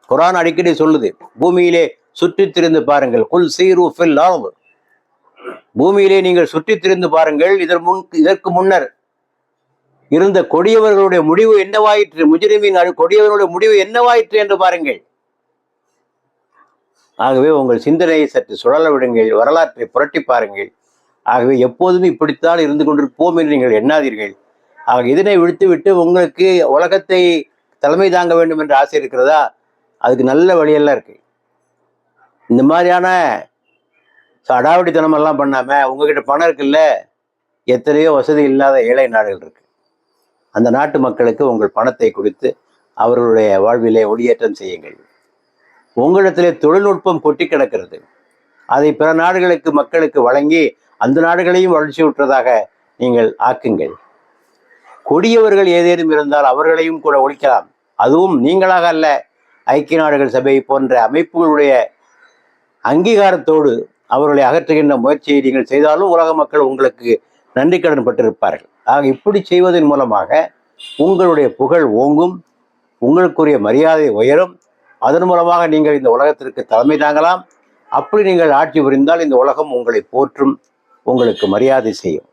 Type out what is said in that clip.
குர்ஆன் அடிக்கடி சொல்லுது, பூமியிலே சுற்றித் திரிந்து பாருங்கள், குல் சீரு ஃபில் அர்த், பூமியிலே நீங்கள் சுற்றித் திரிந்து பாருங்கள். இதற்கு முன்னர் இருந்த கொடியவர்களுடைய முடிவு என்னவாயிற்று, முஜ்ரிமின் கொடியவர்களுடைய முடிவு என்னவாயிற்று என்று பாருங்கள். ஆகவே உங்கள் சிந்தனையை சற்று சுழல விடுங்கள், வரலாற்றை புரட்டி பாருங்கள். ஆகவே எப்போதுமே இப்படித்தான் இருந்து கொண்டிருப்போம் என்று நீங்கள் எண்ணாதீர்கள். ஆக இதனை விடுத்துவிட்டு உங்களுக்கு உலகத்தை தலைமை தாங்க வேண்டும் என்ற ஆசை இருக்கிறதா? அதுக்கு நல்ல வழியெல்லாம் இருக்கு. இந்த மாதிரியான அடாவடித்தனமெல்லாம் பண்ணாம, உங்ககிட்ட பணம் இருக்குல்ல, எத்தனையோ வசதி இல்லாத ஏழை நாடுகள் இருக்கு. அந்த நாட்டு மக்களுக்கு உங்கள் பணத்தை கொடுத்து அவர்களுடைய வாழ்விலே ஒளியேற்றம் செய்யுங்கள். உங்களிடத்திலே தொழில்நுட்பம் கொட்டி கிடக்கிறது, அதை பிற நாடுகளுக்கு மக்களுக்கு வழங்கி அந்த நாடுகளையும் வளர்ச்சி விட்டதாக நீங்கள் ஆக்குங்கள். கொடியவர்கள் ஏதேனும் இருந்தால் அவர்களையும் கூட ஒழிக்கலாம். அதுவும் நீங்களாக அல்ல, ஐக்கிய நாடுகள் சபை போன்ற அமைப்புகளுடைய அங்கீகாரத்தோடு அவர்களை அகற்றுகின்ற முயற்சியை நீங்கள் செய்தாலும் உலக மக்கள் உங்களுக்கு நன்றி கடன் பட்டிருப்பார்கள். ஆக இப்படி செய்வதன் மூலமாக உங்களுடைய புகழ் ஓங்கும், உங்களுக்குரிய மரியாதை உயரும். அதன் மூலமாக நீங்கள் இந்த உலகத்திற்கு தலைமை தாங்கலாம். அப்படி நீங்கள் ஆட்சி புரிந்தால் இந்த உலகம் உங்களை போற்றும், உங்களுக்கு மரியாதை செய்யும்.